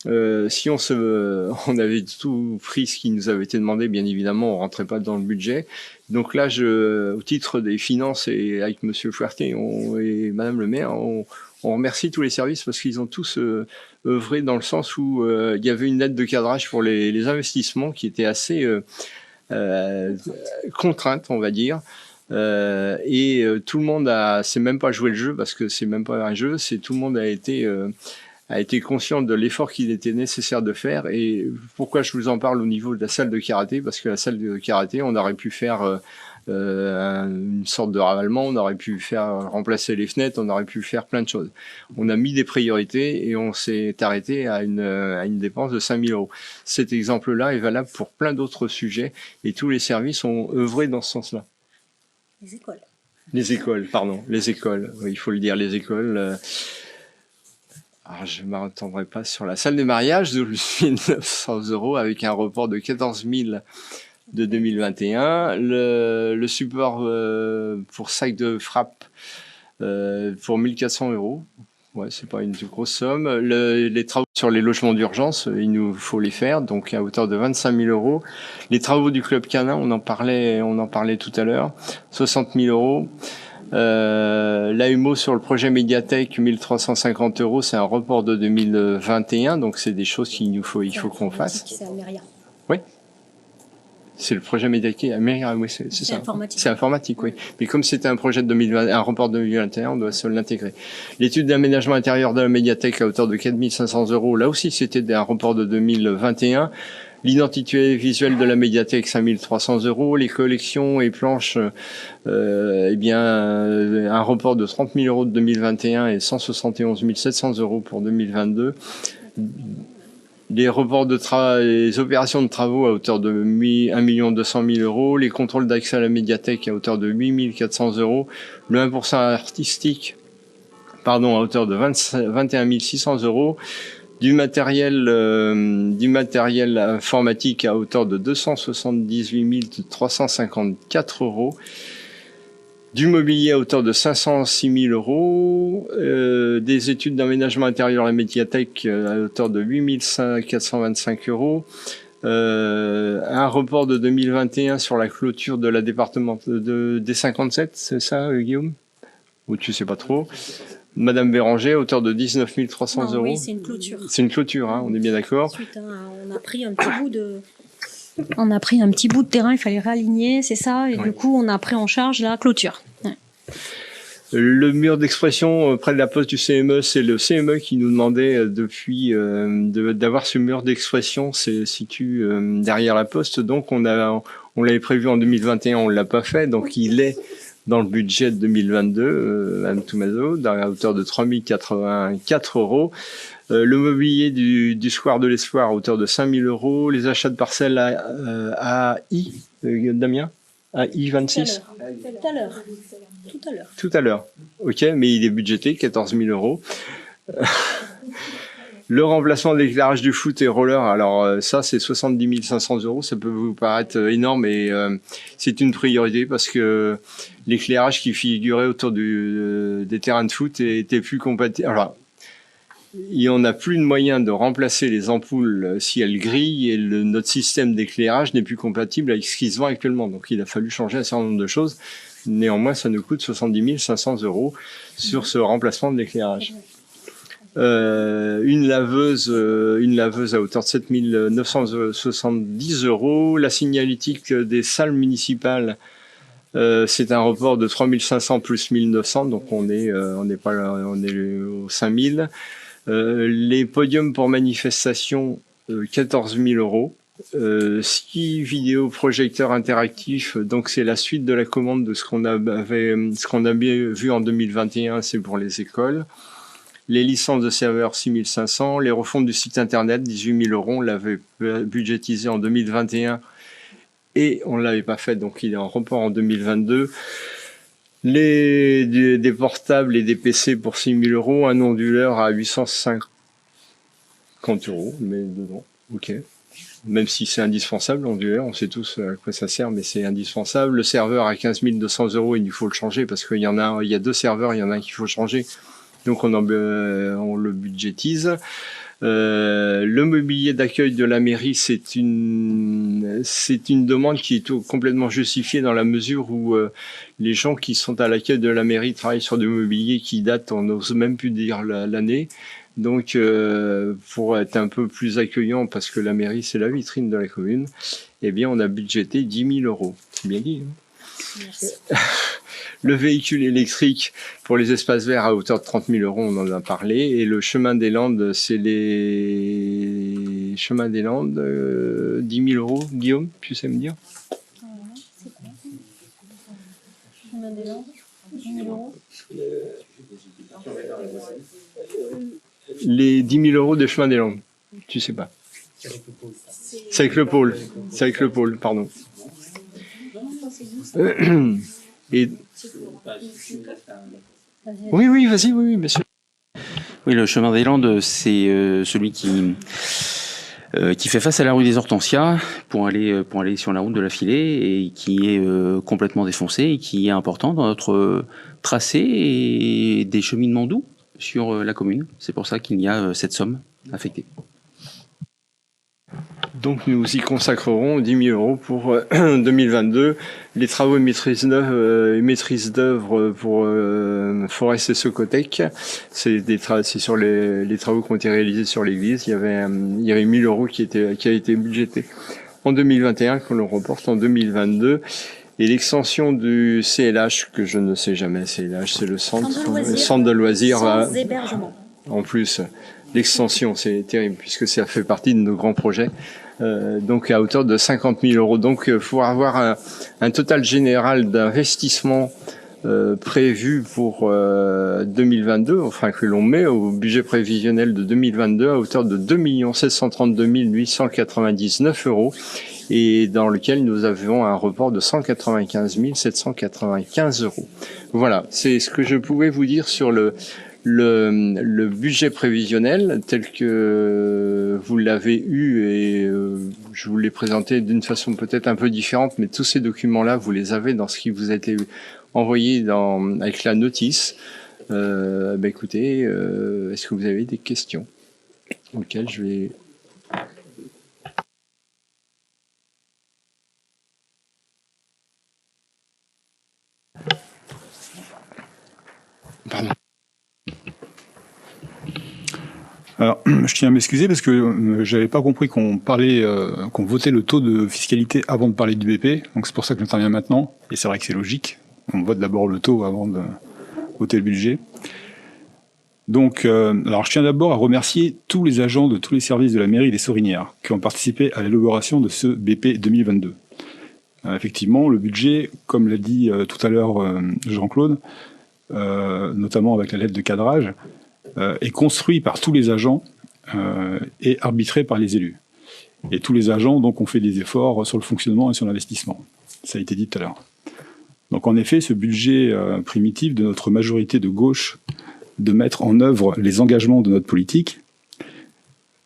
Si on avait tout pris ce qui nous avait été demandé, bien évidemment, on rentrait pas dans le budget. Donc là, au titre des finances et avec Monsieur Fouerté et Madame le maire, on remercie tous les services parce qu'ils ont tous œuvré dans le sens où il y avait une aide de cadrage pour les investissements qui était assez contrainte, on va dire. Et tout le monde c'est même pas joué le jeu parce que c'est même pas un jeu, c'est tout le monde a été conscient de l'effort qu'il était nécessaire de faire. Et pourquoi je vous en parle au niveau de la salle de karaté? Parce que la salle de karaté, on aurait pu faire une sorte de ravalement, on aurait pu faire remplacer les fenêtres, on aurait pu faire plein de choses. On a mis des priorités et on s'est arrêté à une dépense de 5 000 euros. Cet exemple-là est valable pour plein d'autres sujets et tous les services ont œuvré dans ce sens-là. Les écoles. Les écoles, pardon, les écoles. Oui, il faut le dire, les écoles. Alors, je ne m'attendrai pas sur la salle des mariages de 900 € avec un report de 14 000 de 2021. Le support pour sac de frappe pour 1 400 €. Ouais, c'est pas une grosse somme. Les travaux sur les logements d'urgence, il nous faut les faire, donc à hauteur de 25 000 €. Les travaux du club canin, on en parlait tout à l'heure, 60 000 €. L'AMO sur le projet médiathèque, 1 350 €, c'est un report de 2021, donc c'est des choses il faut qu'on fasse. C'est Almeria. Oui. C'est le projet médiathèque à Mairie, oui, c'est ça. Informatique. C'est informatique, oui. Mais comme c'était un projet de 2020, un report de 2021, on doit se l'intégrer. L'étude d'aménagement intérieur de la médiathèque à hauteur de 4 500 €, là aussi c'était un report de 2021. L'identité visuelle de la médiathèque, 5 300 €. Les collections et planches, un report de 30 000 € de 2021 et 171 700 € pour 2022. Les reports les opérations de travaux à hauteur de 1 200 000 €, les contrôles d'accès à la médiathèque à hauteur de 8 400 €, le 1% artistique, à hauteur de 21 600 €, du matériel informatique à hauteur de 278 354 €, du mobilier à hauteur de 506 000 €, des études d'aménagement intérieur à la médiathèque à hauteur de 8 425 €, un report de 2021 sur la clôture de la département des 57, c'est ça, Guillaume? Ou tu sais pas trop? Madame Béranger, à hauteur de 19 300 €. Oui, c'est une clôture. C'est une clôture, hein, on est bien d'accord. Ensuite, on a pris un petit bout de terrain, il fallait réaligner, c'est ça, et Oui. du coup, on a pris en charge la clôture. Ouais. Le mur d'expression près de la poste du CME, c'est le CME qui nous demandait depuis d'avoir ce mur d'expression, c'est situé derrière la poste. Donc on l'avait prévu en 2021, on l'a pas fait, donc il est dans le budget de 2022, Mme Toumazo, à hauteur de 3 084 €. Le mobilier du square de l'Espoir à hauteur de 5 000 €. Les achats de parcelles à Damien, à I26. Tout à l'heure. Ok, mais il est budgété 14 000 €. Le remplacement de l'éclairage du foot et roller, alors ça c'est 70 500 €, ça peut vous paraître énorme, et c'est une priorité parce que l'éclairage qui figurait autour des terrains de foot était plus compatible. Alors, on n'a plus de moyen de remplacer les ampoules si elles grillent, et notre système d'éclairage n'est plus compatible avec ce qui se vend actuellement. Donc il a fallu changer un certain nombre de choses. Néanmoins, ça nous coûte 70 500 € sur ce remplacement de l'éclairage. Une laveuse à hauteur de 7 970 €. La signalétique des salles municipales, c'est un report de 3 500 plus 1 900, donc on est aux 5 000. Les podiums pour manifestation, 14 000 €. Ski vidéo projecteur interactif, donc c'est la suite de la commande de ce qu'on avait vu en 2021, c'est pour les écoles. Les licences de serveurs, 6 500. Les refontes du site internet, 18 000 €. On l'avait budgétisé en 2021 et on ne l'avait pas fait, donc il est en report en 2022. Des portables et des PC pour 6 000 €. Un onduleur à 850 €, mais dedans, ok. Même si c'est indispensable, l'onduleur, on sait tous à quoi ça sert, mais c'est indispensable. Le serveur à 15 200 €, il faut le changer parce qu'il y a 2 serveurs, il y en a un qu'il faut changer. Donc on le budgétise. Le mobilier d'accueil de la mairie, c'est une demande qui est complètement justifiée dans la mesure où les gens qui sont à l'accueil de la mairie travaillent sur du mobilier qui date, on n'ose même plus dire l'année. Donc pour être un peu plus accueillant, parce que la mairie c'est la vitrine de la commune, eh bien on a budgété 10 000 €. C'est bien dit, hein. Merci. Le véhicule électrique pour les espaces verts à hauteur de 30 000 €, on en a parlé. Et le chemin des Landes, c'est les chemins des Landes, 10 000 €. Guillaume, tu sais me dire? Chemin des Landes, 10 000 €. Les 10 000 € de chemin des Landes, tu sais pas? C'est avec le pôle. C'est avec le pôle, pardon. Et oui, vas-y, oui, bien sûr. Oui, le chemin des Landes, c'est celui qui fait face à la rue des Hortensias pour aller sur la route de la Filée et qui est complètement défoncé et qui est important dans notre tracé et des cheminements doux sur la commune. C'est pour ça qu'il y a cette somme affectée. Donc nous y consacrerons 10 000 euros pour 2022. Les travaux et maîtrise d'œuvre pour Forest et Socotec, c'est sur les travaux qui ont été réalisés sur l'église. Il y avait 1 000 euros qui a été budgété en 2021, qu'on le reporte en 2022. Et l'extension du CLH, que je ne sais jamais, CLH, c'est le centre de loisirs. Sans hébergement. En plus, l'extension, c'est terrible, puisque ça fait partie de nos grands projets. Donc à hauteur de 50 000 euros. Donc pour avoir un total général d'investissement prévu pour 2022, enfin que l'on met au budget prévisionnel de 2022 à hauteur de 2 732 899 euros et dans lequel nous avions un report de 195 795 euros. Voilà, c'est ce que je pouvais vous dire sur le budget prévisionnel tel que vous l'avez eu et je vous l'ai présenté d'une façon peut-être un peu différente, mais tous ces documents-là, vous les avez dans ce qui vous a été envoyé avec la notice. Écoutez, est-ce que vous avez des questions auxquelles je vais... Pardon. Alors, je tiens à m'excuser parce que j'avais pas compris qu'on votait le taux de fiscalité avant de parler du BP, donc c'est pour ça que j'interviens maintenant, et c'est vrai que c'est logique, on vote d'abord le taux avant de voter le budget. Donc, alors je tiens d'abord à remercier tous les agents de tous les services de la mairie des Sorinières qui ont participé à l'élaboration de ce BP 2022. Effectivement, le budget, comme l'a dit tout à l'heure Jean-Claude, notamment avec la lettre de cadrage, est construit par tous les agents et arbitré par les élus. Et tous les agents donc ont fait des efforts sur le fonctionnement et sur l'investissement. Ça a été dit tout à l'heure. Donc en effet, ce budget primitif de notre majorité de gauche de mettre en œuvre les engagements de notre politique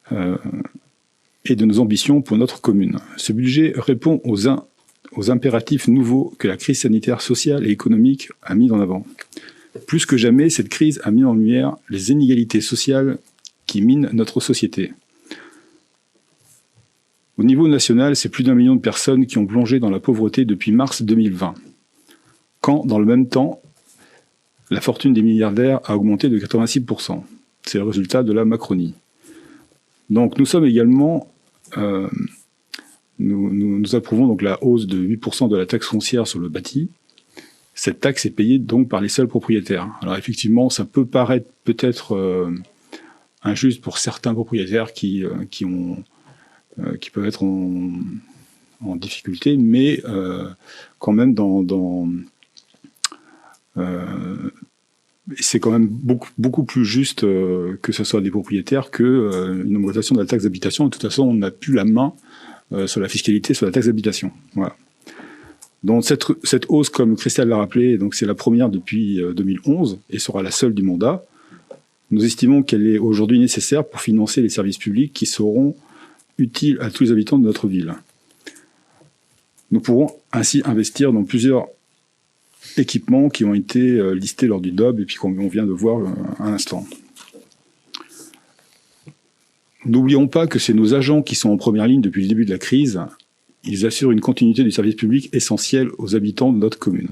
et de nos ambitions pour notre commune. Ce budget répond aux impératifs nouveaux que la crise sanitaire, sociale et économique a mis en avant. Plus que jamais, cette crise a mis en lumière les inégalités sociales qui minent notre société. Au niveau national, c'est plus d'1 million de personnes qui ont plongé dans la pauvreté depuis mars 2020, quand, dans le même temps, la fortune des milliardaires a augmenté de 86%. C'est le résultat de la Macronie. Donc nous sommes également... Nous approuvons donc la hausse de 8% de la taxe foncière sur le bâti. Cette taxe est payée donc par les seuls propriétaires. Alors effectivement, ça peut paraître peut-être injuste pour certains propriétaires qui peuvent être en difficulté, mais quand même c'est quand même beaucoup plus juste que ce soit des propriétaires qu'une augmentation de la taxe d'habitation. De toute façon, on n'a plus la main sur la fiscalité, sur la taxe d'habitation. Voilà. Donc cette hausse, comme Christelle l'a rappelé, donc c'est la première depuis 2011 et sera la seule du mandat. Nous estimons qu'elle est aujourd'hui nécessaire pour financer les services publics qui seront utiles à tous les habitants de notre ville. Nous pourrons ainsi investir dans plusieurs équipements qui ont été listés lors du DOB et puis qu'on vient de voir à l'instant. N'oublions pas que c'est nos agents qui sont en première ligne depuis le début de la crise. Ils assurent une continuité du service public essentiel aux habitants de notre commune.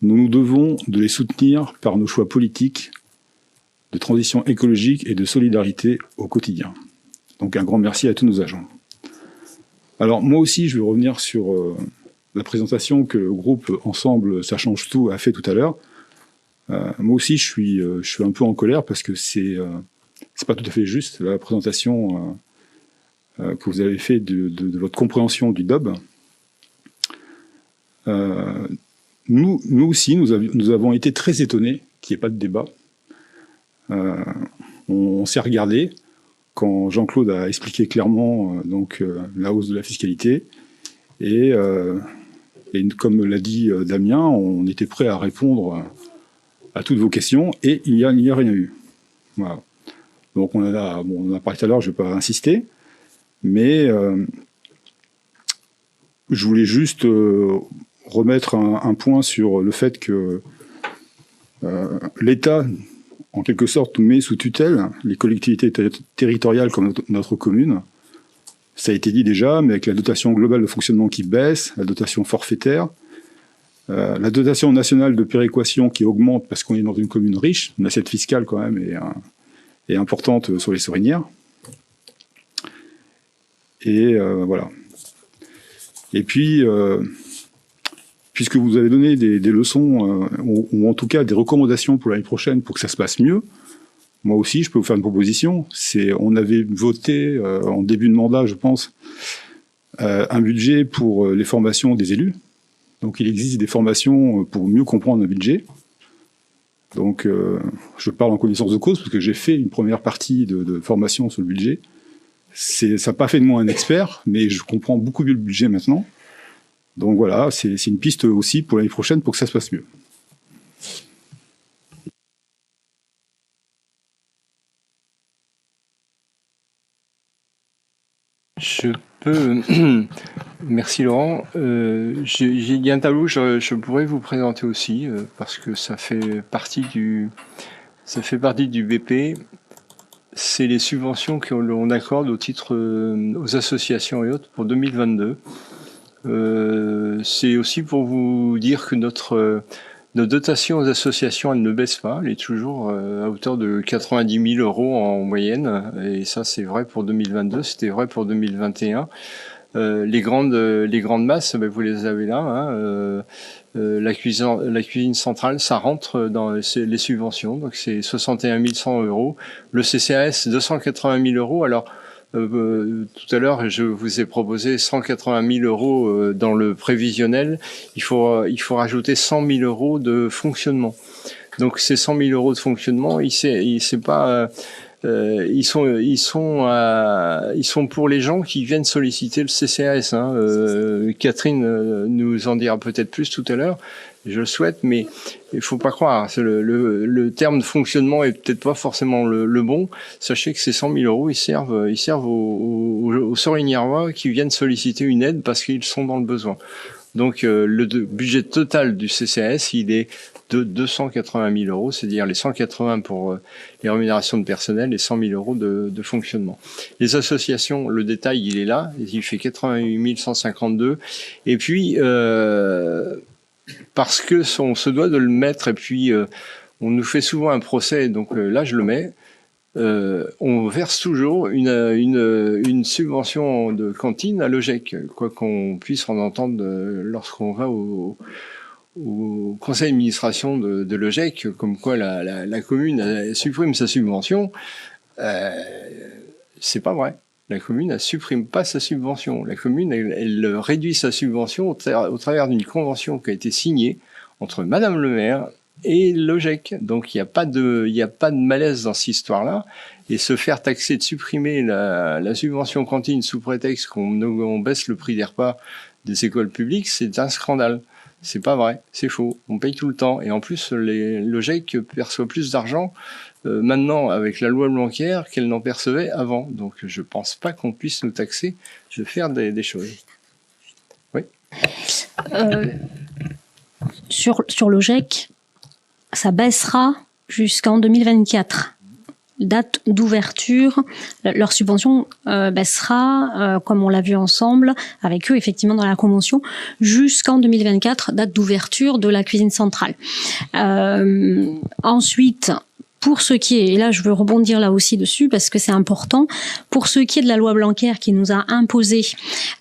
Nous nous devons de les soutenir par nos choix politiques, de transition écologique et de solidarité au quotidien. Donc un grand merci à tous nos agents. Alors moi aussi, je vais revenir sur la présentation que le groupe Ensemble, ça change tout a fait tout à l'heure. Moi aussi, je suis un peu en colère parce que c'est pas tout à fait juste la présentation que vous avez fait de votre compréhension du DOB. Nous aussi, nous avons été très étonnés qu'il n'y ait pas de débat. On s'est regardé quand Jean-Claude a expliqué clairement la hausse de la fiscalité et comme l'a dit Damien, on était prêt à répondre à toutes vos questions et il n'y a rien eu. Voilà. Donc on en a parlé tout à l'heure, je ne vais pas insister, mais je voulais juste remettre un point sur le fait que l'État, en quelque sorte, met sous tutelle les collectivités territoriales comme notre commune. Ça a été dit déjà, mais avec la dotation globale de fonctionnement qui baisse, la dotation forfaitaire, la dotation nationale de péréquation qui augmente parce qu'on est dans une commune riche, une assiette fiscale quand même est importante sur les Sorinières. Et voilà. Et puis, puisque vous avez donné des leçons, ou en tout cas des recommandations pour l'année prochaine pour que ça se passe mieux, moi aussi, je peux vous faire une proposition. On avait voté en début de mandat, je pense, un budget pour les formations des élus. Donc, il existe des formations pour mieux comprendre un budget. Donc, je parle en connaissance de cause parce que j'ai fait une première partie de formation sur le budget. Ça n'a pas fait de moi un expert, mais je comprends beaucoup mieux le budget maintenant. Donc voilà, c'est une piste aussi pour l'année prochaine pour que ça se passe mieux. Je peux... Merci Laurent. Il y a un tableau que je pourrais vous présenter aussi, parce que ça fait partie du BP. C'est les subventions qu'on accorde au titre aux associations et autres pour 2022. C'est aussi pour vous dire que notre dotation aux associations, elle ne baisse pas, elle est toujours à hauteur de 90 000 € en moyenne, et ça c'est vrai pour 2022, c'était vrai pour 2021. Les grandes masses, vous les avez là, hein, la cuisine centrale, ça rentre dans les subventions, donc c'est 61 100 €. Le CCAS, 280 000 €. Alors, tout à l'heure, je vous ai proposé 180 000 € dans le prévisionnel. Il faut rajouter 100 000 € de fonctionnement. Donc, ces 100 000 € de fonctionnement, ils sont pour les gens qui viennent solliciter le CCAS. Hein. Catherine nous en dira peut-être plus tout à l'heure. Je le souhaite, mais il faut pas croire. Le terme de fonctionnement est peut-être pas forcément le bon. Sachez que ces 100 000 €, ils servent aux Soriniérois qui viennent solliciter une aide parce qu'ils sont dans le besoin. Donc le budget total du CCAS, il est de 280 000 €, c'est-à-dire les 180 pour les rémunérations de personnel et 100 000 € de fonctionnement. Les associations, le détail, il est là, il fait 88 152. Et puis, parce que on se doit de le mettre, et puis on nous fait souvent un procès, donc là je le mets, on verse toujours une subvention de cantine à l'OGEC, quoi qu'on puisse en entendre lorsqu'on va au conseil d'administration de l'OGEC, comme quoi la commune elle supprime sa subvention. C'est pas vrai. La commune ne supprime pas sa subvention. La commune, elle réduit sa subvention au travers d'une convention qui a été signée entre Madame le maire et l'OGEC. Donc il n'y a pas de malaise dans cette histoire-là. Et se faire taxer de supprimer la subvention cantine sous prétexte qu'on baisse le prix des repas des écoles publiques, c'est un scandale. C'est pas vrai, c'est faux. On paye tout le temps. Et en plus, l'OGEC perçoit plus d'argent maintenant avec la loi Blanquer qu'elle n'en percevait avant. Donc je pense pas qu'on puisse nous taxer de faire des choses. Oui. Sur l'OGEC, ça baissera jusqu'en 2024. Date d'ouverture, leur subvention baissera, comme on l'a vu ensemble avec eux, effectivement, dans la convention, jusqu'en 2024, date d'ouverture de la cuisine centrale. Ensuite, pour ce qui est, et là je veux rebondir là aussi dessus parce que c'est important, pour ce qui est de la loi Blanquer qui nous a imposé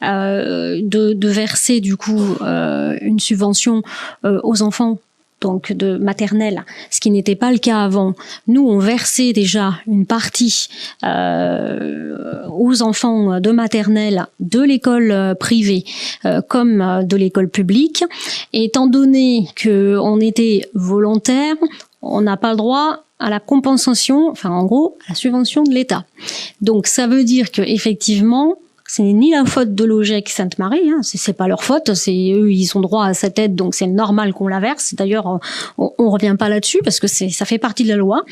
de verser du coup une subvention aux enfants donc de maternelle, ce qui n'était pas le cas avant. Nous, on versait déjà une partie aux enfants de maternelle de l'école privée comme de l'école publique. Et étant donné qu'on était volontaire, on n'a pas le droit à la compensation, enfin en gros, à la subvention de l'État. Donc ça veut dire que effectivement, c'est ni la faute de l'OGEC Sainte-Marie, hein, c'est pas leur faute, c'est eux, ils ont droit à cette aide, donc c'est normal qu'on la verse. D'ailleurs, on revient pas là-dessus parce que ça fait partie de la loi.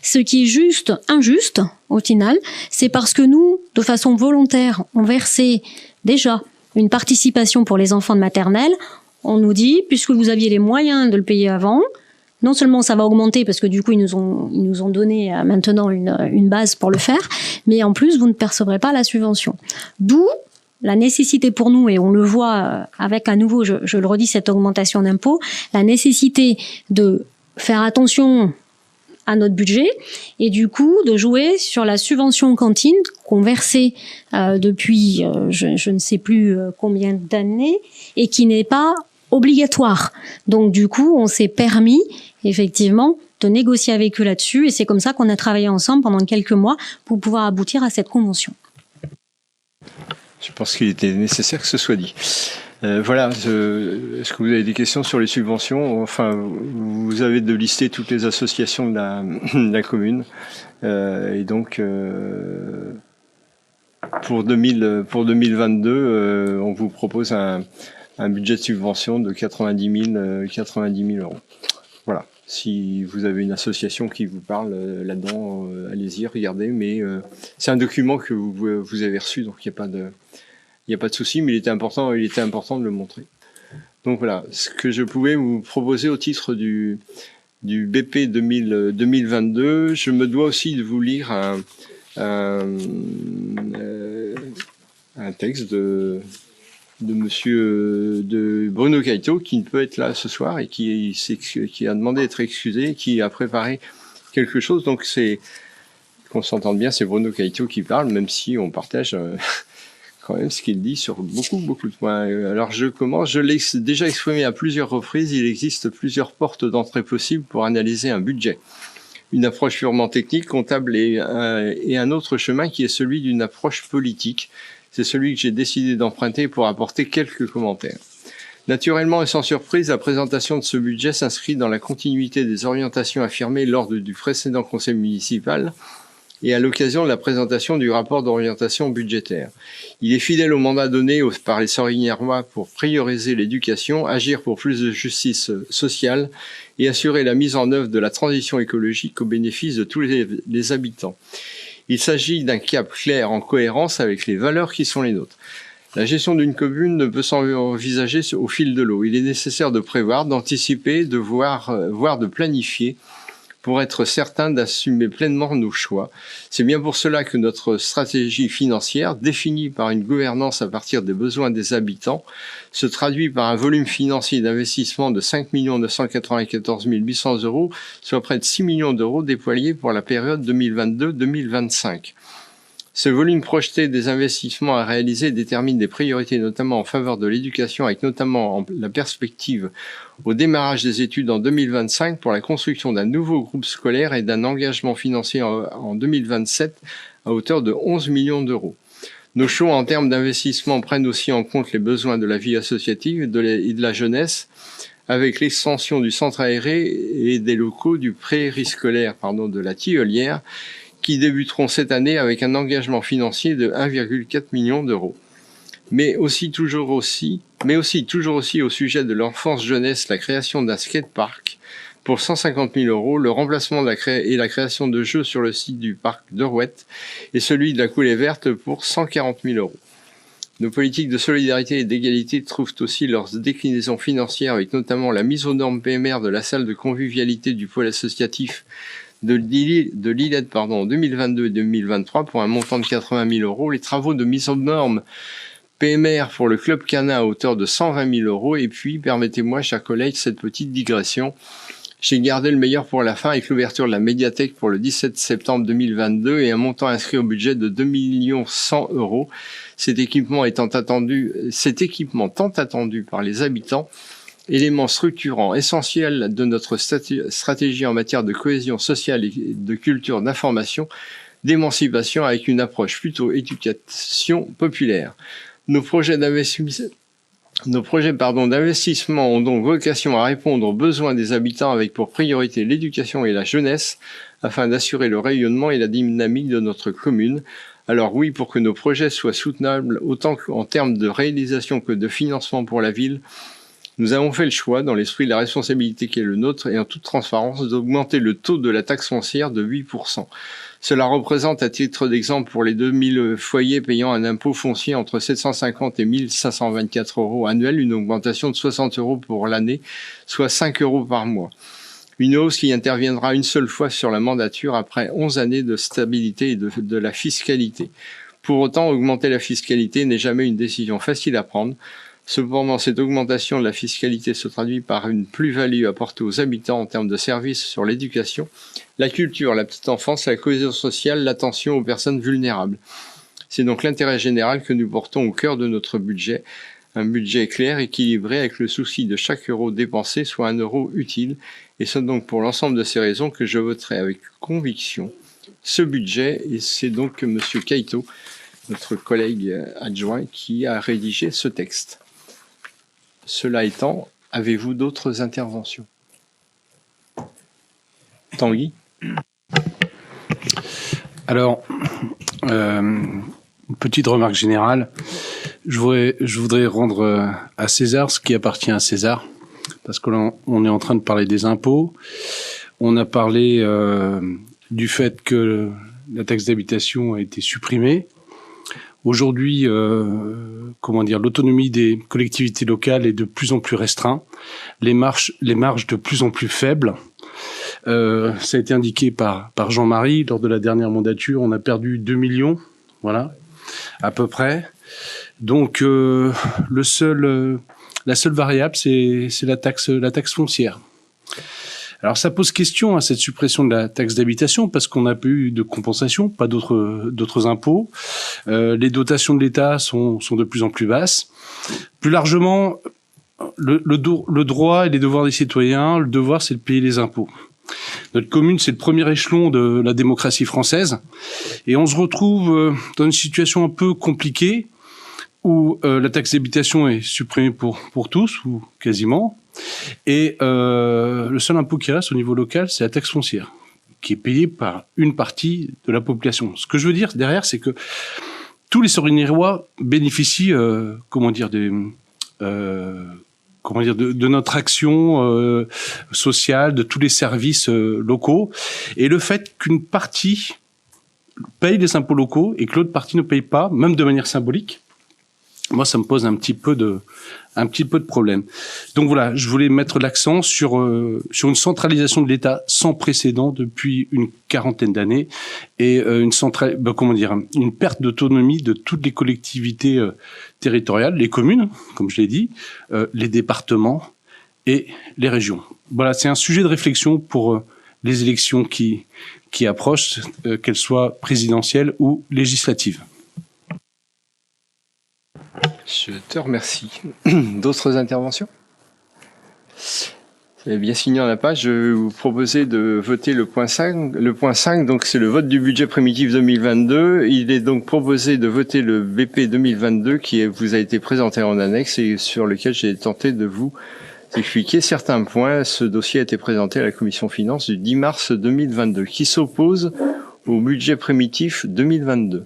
Ce qui est injuste, au final, c'est parce que nous, de façon volontaire, on versait déjà une participation pour les enfants de maternelle. On nous dit, puisque vous aviez les moyens de le payer avant, non seulement ça va augmenter parce que du coup ils nous ont donné maintenant une base pour le faire, mais en plus vous ne percevrez pas la subvention. D'où la nécessité pour nous, et on le voit avec à nouveau, je le redis, cette augmentation d'impôts, la nécessité de faire attention à notre budget et du coup de jouer sur la subvention cantine qu'on versait depuis je ne sais plus combien d'années et qui n'est pas obligatoire. Donc du coup, on s'est permis effectivement de négocier avec eux là-dessus et c'est comme ça qu'on a travaillé ensemble pendant quelques mois pour pouvoir aboutir à cette convention. Je pense qu'il était nécessaire que ce soit dit. Voilà, est-ce que vous avez des questions sur les subventions? Enfin, vous avez de lister toutes les associations de la commune. Et donc, pour 2022, on vous propose un budget de subvention de 90 000 euros. Voilà. Si vous avez une association qui vous parle là-dedans, allez-y, regardez. Mais c'est un document que vous avez reçu, donc il n'y a pas de souci. Mais il était important de le montrer. Donc voilà, ce que je pouvais vous proposer au titre du BP 2022, je me dois aussi de vous lire un texte de Bruno Caïto, qui ne peut être là ce soir et qui a demandé d'être excusé, qui a préparé quelque chose. Donc qu'on s'entende bien, c'est Bruno Caïto qui parle, même si on partage quand même ce qu'il dit sur beaucoup de points. Alors je l'ai déjà exprimé à plusieurs reprises, il existe plusieurs portes d'entrée possibles pour analyser un budget. Une approche purement technique, comptable et un autre chemin qui est celui d'une approche politique. C'est celui que j'ai décidé d'emprunter pour apporter quelques commentaires. Naturellement et sans surprise, la présentation de ce budget s'inscrit dans la continuité des orientations affirmées lors du précédent conseil municipal et à l'occasion de la présentation du rapport d'orientation budgétaire. Il est fidèle au mandat donné par les Sorignarois pour prioriser l'éducation, agir pour plus de justice sociale et assurer la mise en œuvre de la transition écologique au bénéfice de tous les habitants. Il s'agit d'un cap clair en cohérence avec les valeurs qui sont les nôtres. La gestion d'une commune ne peut s'envisager au fil de l'eau. Il est nécessaire de prévoir, d'anticiper, voire de planifier pour être certain d'assumer pleinement nos choix. C'est bien pour cela que notre stratégie financière, définie par une gouvernance à partir des besoins des habitants, se traduit par un volume financier d'investissement de 5 994 800 €, soit près de 6 millions d'euros déployés pour la période 2022-2025. Ce volume projeté des investissements à réaliser détermine des priorités notamment en faveur de l'éducation, avec notamment la perspective au démarrage des études en 2025 pour la construction d'un nouveau groupe scolaire et d'un engagement financier en 2027 à hauteur de 11 millions d'euros. Nos choix en termes d'investissement prennent aussi en compte les besoins de la vie associative et de la jeunesse, avec l'extension du centre aéré et des locaux du périscolaire, de la Tillelière, qui débuteront cette année avec un engagement financier de 1,4 million d'euros. Mais aussi toujours aussi au sujet de l'enfance-jeunesse, la création d'un skatepark pour 150 000 €, le remplacement et la création de jeux sur le site du parc de Rouette et celui de la Coulée Verte pour 140 000 €. Nos politiques de solidarité et d'égalité trouvent aussi leurs déclinaisons financières avec notamment la mise aux normes PMR de la salle de convivialité du pôle associatif de Lillette en 2022 et 2023 pour un montant de 80 000 €, les travaux de mise aux normes PMR pour le Club Cana à hauteur de 120 000 €, et puis, permettez-moi, chers collègues, cette petite digression. J'ai gardé le meilleur pour la fin avec l'ouverture de la médiathèque pour le 17 septembre 2022 et un montant inscrit au budget de 2 100 000 €. Cet équipement tant attendu par les habitants, élément structurant essentiel de notre stratégie en matière de cohésion sociale et de culture d'information, d'émancipation avec une approche plutôt éducation populaire. Nos projets d'investissement ont donc vocation à répondre aux besoins des habitants avec pour priorité l'éducation et la jeunesse afin d'assurer le rayonnement et la dynamique de notre commune Alors oui, pour que nos projets soient soutenables autant en termes de réalisation que de financement pour la ville, nous avons fait le choix, dans l'esprit de la responsabilité qui est le nôtre et en toute transparence, d'augmenter le taux de la taxe foncière de 8%. Cela représente, à titre d'exemple, pour les 2000 foyers payant un impôt foncier entre 750 et 1524 euros annuels, une augmentation de 60 euros pour l'année, soit 5 euros par mois. Une hausse qui interviendra une seule fois sur la mandature après 11 années de stabilité et de la fiscalité. Pour autant, augmenter la fiscalité n'est jamais une décision facile à prendre. Cependant, cette augmentation de la fiscalité se traduit par une plus-value apportée aux habitants en termes de services sur l'éducation, la culture, la petite enfance, la cohésion sociale, l'attention aux personnes vulnérables. C'est donc l'intérêt général que nous portons au cœur de notre budget. Un budget clair, équilibré, avec le souci de chaque euro dépensé soit un euro utile. Et c'est donc pour l'ensemble de ces raisons que je voterai avec conviction ce budget. Et c'est donc M. Kaito, notre collègue adjoint, qui a rédigé ce texte. Cela étant, avez-vous d'autres interventions? Tanguy? Alors, une petite remarque générale. Je voudrais rendre à César ce qui appartient à César, parce que là, on est en train de parler des impôts. On a parlé du fait que la taxe d'habitation a été supprimée. Aujourd'hui, l'autonomie des collectivités locales est de plus en plus restreinte, les marges de plus en plus faibles. Ça a été indiqué par Jean-Marie lors de la dernière mandature. On a perdu 2 millions, voilà, à peu près. Donc, la seule variable, c'est la taxe foncière. Alors, ça pose question à cette suppression de la taxe d'habitation parce qu'on n'a pas eu de compensation, pas d'autres impôts. Les dotations de l'État sont de plus en plus basses. Plus largement, le droit et les devoirs des citoyens, le devoir, c'est de payer les impôts. Notre commune, c'est le premier échelon de la démocratie française. Et on se retrouve dans une situation un peu compliquée où la taxe d'habitation est supprimée pour tous, ou quasiment. Et le seul impôt qui reste au niveau local, c'est la taxe foncière, qui est payée par une partie de la population. Ce que je veux dire derrière, c'est que tous les Soriniérois bénéficient, de notre action sociale, de tous les services locaux. Et le fait qu'une partie paye les impôts locaux et que l'autre partie ne paye pas, même de manière symbolique, moi, ça me pose un petit peu de problème. Donc voilà, je voulais mettre l'accent sur une centralisation de l'État sans précédent depuis une quarantaine d'années et une perte d'autonomie de toutes les collectivités territoriales, les communes, comme je l'ai dit, les départements et les régions. Voilà, c'est un sujet de réflexion pour les élections qui approchent, qu'elles soient présidentielles ou législatives. Je te remercie. D'autres interventions? Vous avez bien signé en la page. Je vais vous proposer de voter le point 5. Le point 5, donc, c'est le vote du budget primitif 2022. Il est donc proposé de voter le BP 2022 qui vous a été présenté en annexe et sur lequel j'ai tenté de vous expliquer certains points. Ce dossier a été présenté à la commission finances du 10 mars 2022 qui s'oppose au budget primitif 2022.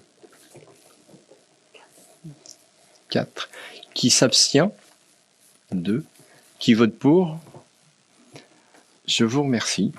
4. Qui s'abstient? 2. Qui vote pour? Je vous remercie.